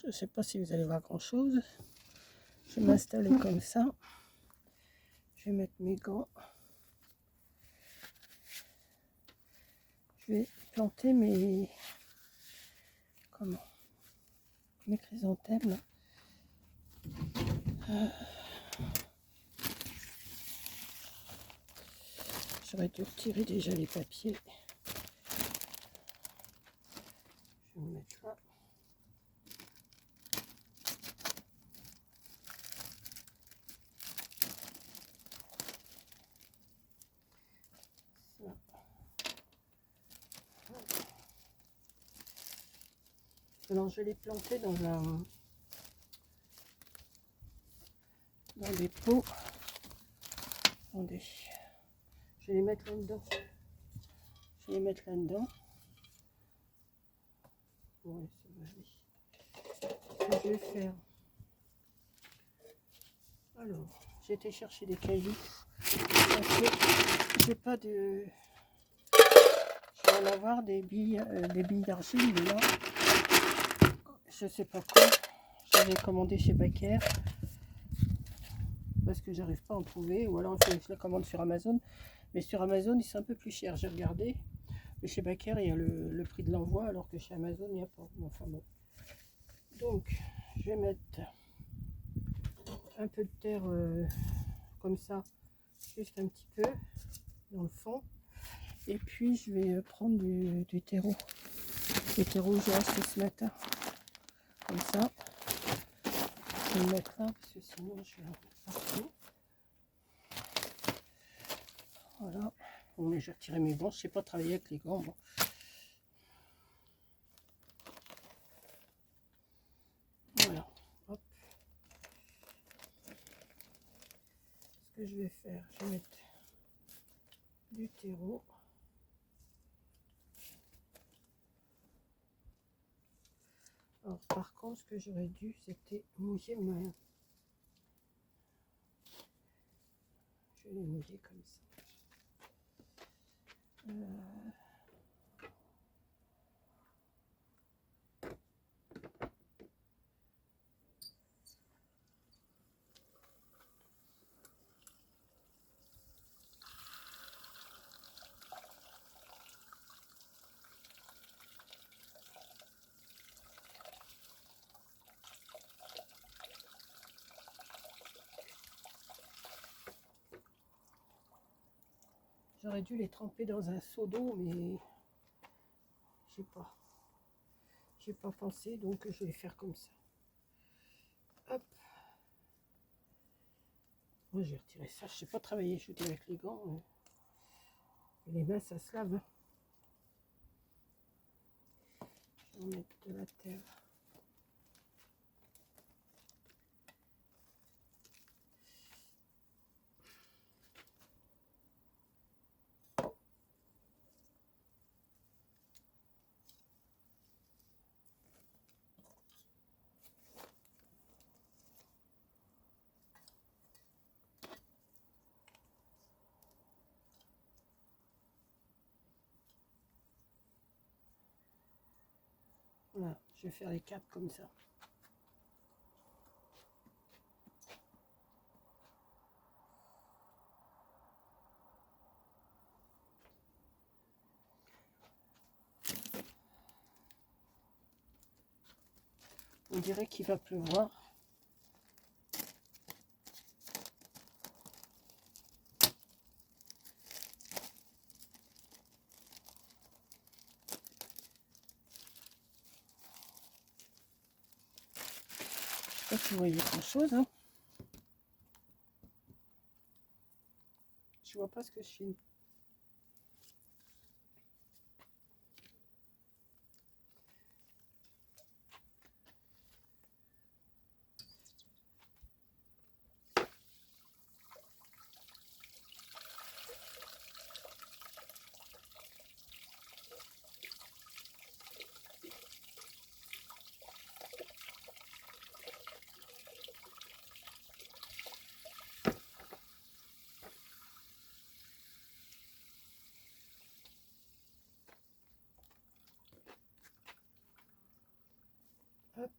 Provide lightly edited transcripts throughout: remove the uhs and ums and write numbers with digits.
je ne sais pas si vous allez voir grand chose. Je vais m'installer comme ça. Je vais mettre mes gants. Je vais planter mes chrysanthèmes là. J'aurais dû retirer déjà les papiers. Je vais me mettre là. Alors je vais les planter dans des pots. Attendez. Je vais les mettre là-dedans. Je vais les mettre là-dedans. Ouais, ça va aller. Ce que je vais faire. Alors, j'ai été chercher des cailloux. J'ai pas de. Je vais en avoir des billes d'argile, mais là, je sais pas quoi. J'avais commandé chez Baker parce que j'arrive pas à en trouver, ou alors il faut que je la commande sur Amazon. Mais sur Amazon, ils sont un peu plus chers. J'ai regardé. Mais chez Baker, il y a le prix de l'envoi, alors que chez Amazon, il n'y a pas. Enfin bon. Donc, je vais mettre un peu de terre comme ça, juste un petit peu dans le fond. Et puis, je vais prendre du terreau. Le terreau que j'ai acheté ce matin. Comme ça. Je vais le mettre là, parce que sinon, je vais en mettre partout. Voilà. Bon, mais j'ai retiré mes gants. Je ne sais pas travailler avec les gants, moi. Voilà. Hop. Ce que je vais faire, je vais mettre du terreau. Alors, par contre, ce que j'aurais dû, c'était mouiller ma main. Je vais les mouiller comme ça. J'aurais dû les tremper dans un seau d'eau, mais j'ai pas pensé, donc je vais les faire comme ça. Hop. Moi, j'ai retiré ça. Je sais pas travailler, je dis avec les gants. Et les mains, ça se lave. Hein. Je vais mettre de la terre. Voilà, je vais faire les capes comme ça. On dirait qu'il va pleuvoir. Je sais pas si vous voyez grand chose. Hein. Je vois pas ce que je filme. Hop.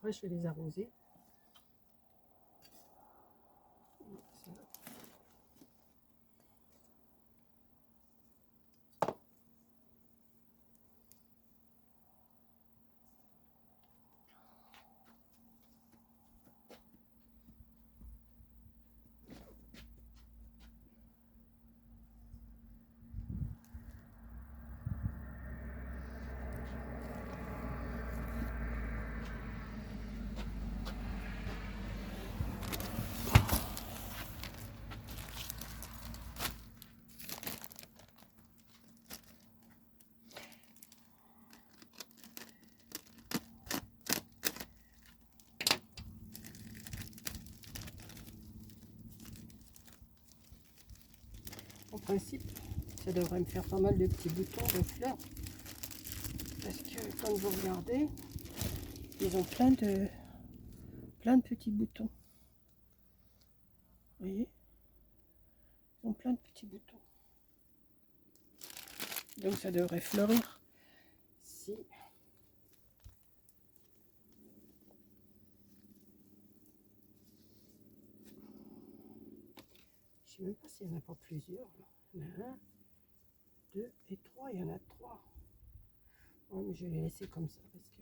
après je vais les arroser. En principe, ça devrait me faire pas mal de petits boutons de fleurs. Parce que quand vous regardez, ils ont plein de petits boutons. Vous voyez? Ils ont plein de petits boutons. Donc ça devrait fleurir. Si. Je sais même pas s'il n'y en a pas plusieurs. Là. Il y en a un, deux et trois. Il y en a trois. Ouais, mais je vais les laisser comme ça parce que.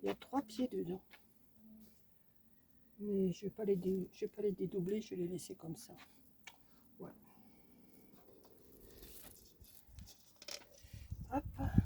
Il y a 3 pieds dedans. Mais je ne vais pas les dédoubler, je vais les laisser comme ça. Ouais. Hop. Voilà.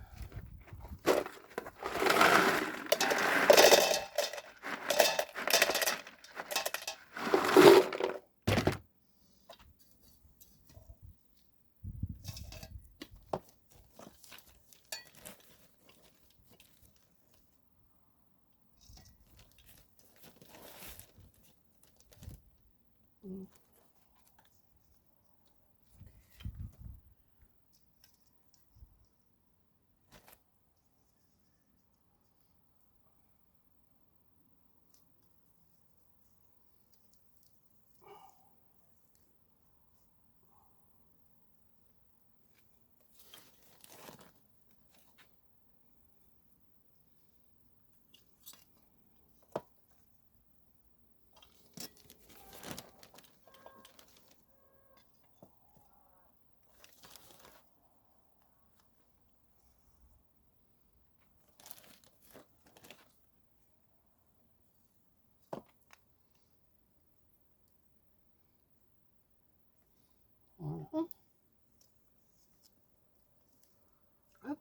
Hop.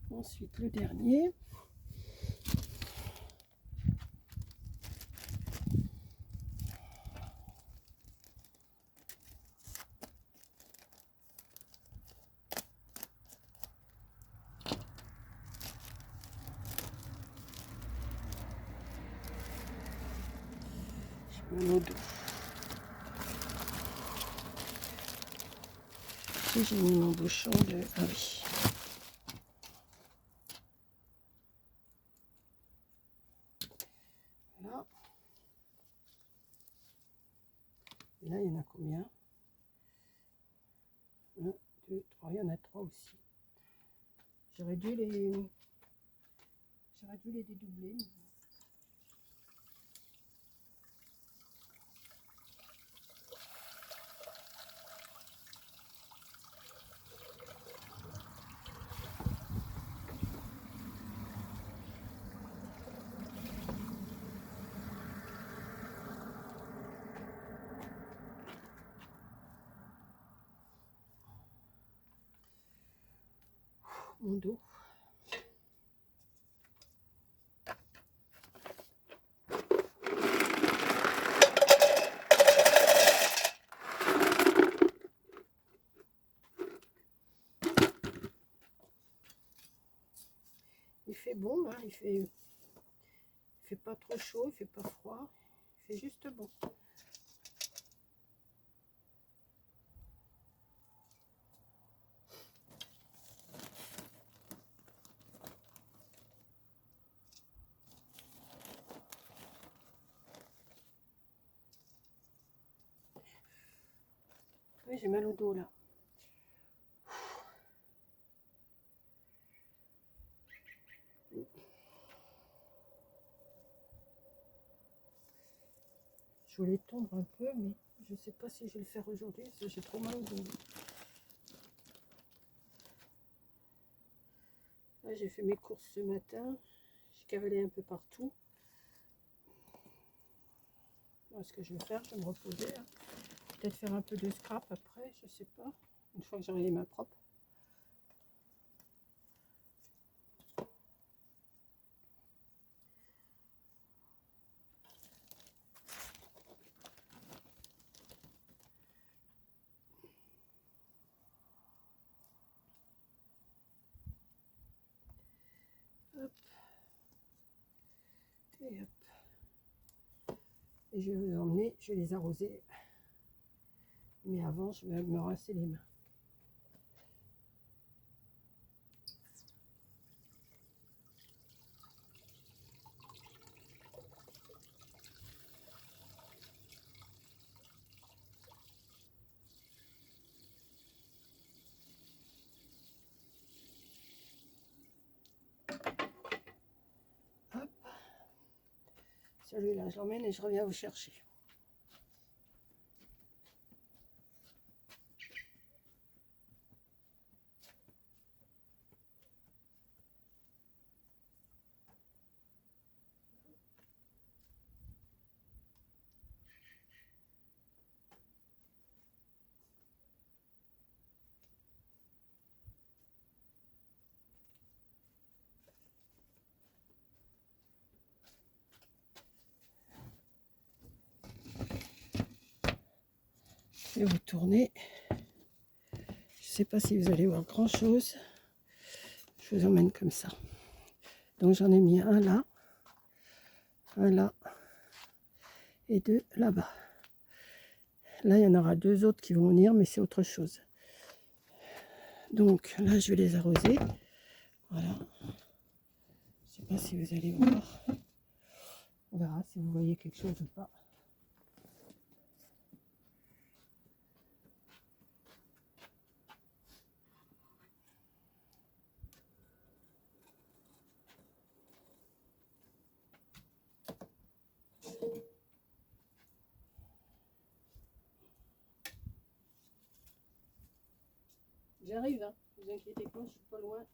Ensuite, le dernier. Je mets mon dos. Et j'ai mis mon bouchon de... Ah oui. Là. Et là, il y en a combien? 1, 2, 3. Il y en a 3 aussi. J'aurais dû les dédoubler. Mais... mon dos. Il fait bon là, il fait pas trop chaud, il fait pas froid, il fait juste bon. Oui, j'ai mal au dos là. Je voulais tondre un peu, mais je sais pas si je vais le faire aujourd'hui parce que j'ai trop mal au dos. Là, j'ai fait mes courses ce matin, j'ai cavalé un peu partout. Là, ce que je vais faire, je vais me reposer. Peut-être faire un peu de scrap après, je sais pas, une fois que j'aurai les mains propres. Hop. Et hop. Et je vais vous emmener, je vais les arroser. Mais avant, je vais me rincer les mains. Hop. Celui-là, je l'emmène et je reviens vous chercher. Je vais vous tourner. Je sais pas si vous allez voir grand chose. Je vous emmène comme ça. Donc j'en ai mis un là et deux là-bas. Là, il y en aura deux autres qui vont venir, mais c'est autre chose. Donc là, je vais les arroser. Voilà. Je sais pas si vous allez voir. On verra si vous voyez quelque chose ou pas. J'arrive, hein. Ne vous inquiétez pas, je suis pas loin.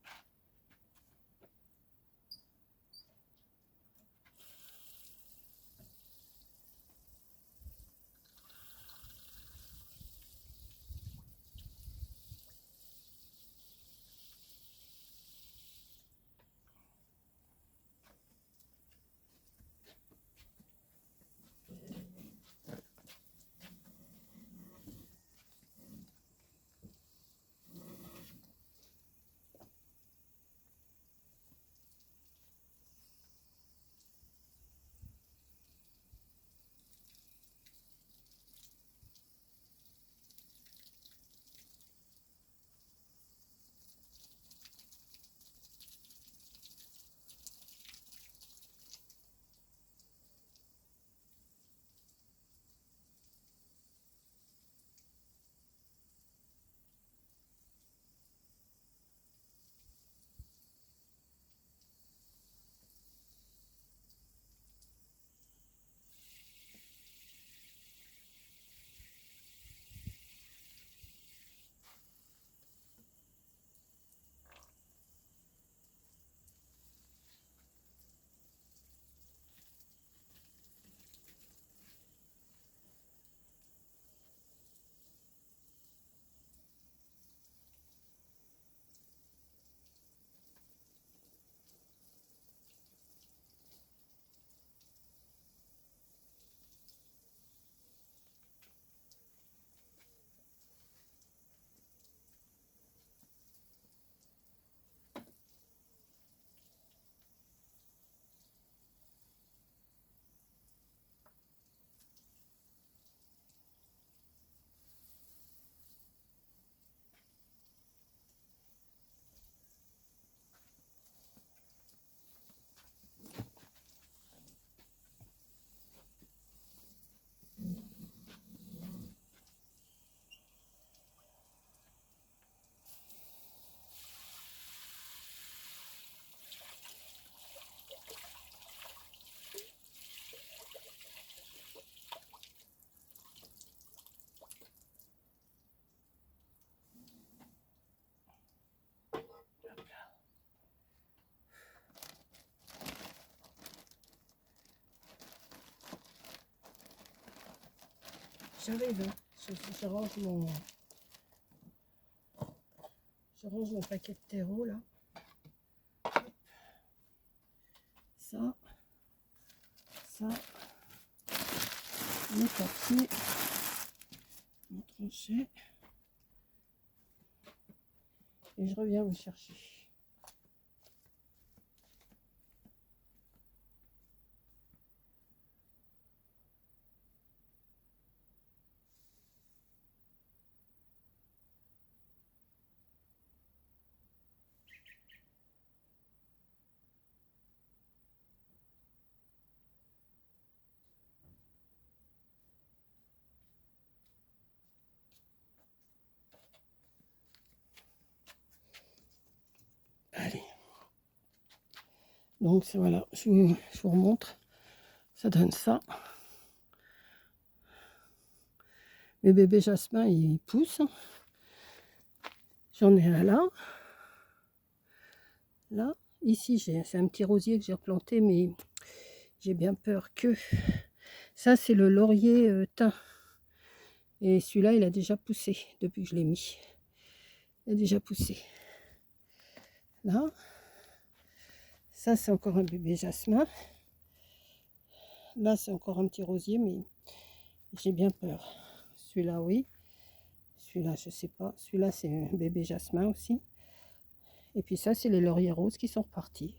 J'arrive, hein. Je range mon paquet de terreau là. Ça, mon papier, mon tranchet. Et je reviens vous chercher. Allez. Donc voilà, je vous remontre. Ça donne ça. Mes bébés jasmin, ils poussent. J'en ai un là. Là, ici, c'est un petit rosier que j'ai replanté, mais j'ai bien peur que... Ça, c'est le laurier thym. Et celui-là, il a déjà poussé depuis que je l'ai mis. Il a déjà poussé. Là. Ça, c'est encore un bébé jasmin. Là, c'est encore un petit rosier, mais j'ai bien peur. Celui-là, oui. Celui-là, je sais pas. Celui-là, c'est un bébé jasmin aussi. Et puis ça, c'est les lauriers roses qui sont repartis.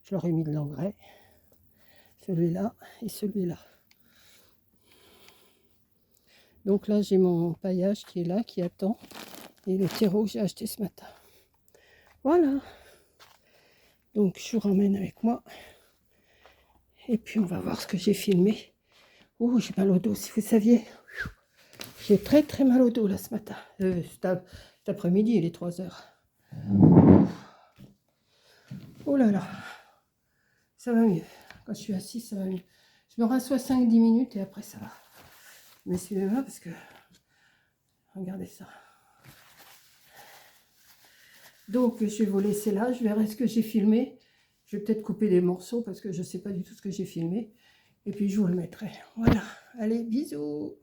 Je leur ai mis de l'engrais. Celui-là et celui-là. Donc là, j'ai mon paillage qui est là, qui attend. Et le terreau que j'ai acheté ce matin. Voilà. Donc, je vous ramène avec moi. Et puis, on va voir ce que j'ai filmé. Oh, j'ai mal au dos, si vous saviez. J'ai très très mal au dos là ce matin. Cet après-midi, il est 3 heures. Oh là là. Ça va mieux. Quand je suis assise, ça va mieux. Je me rassois 5-10 minutes et après ça va. Mais suivez-moi parce que... Regardez ça. Donc, je vais vous laisser là. Je verrai ce que j'ai filmé. Je vais peut-être couper des morceaux parce que je ne sais pas du tout ce que j'ai filmé. Et puis, je vous le mettrai. Voilà. Allez, bisous.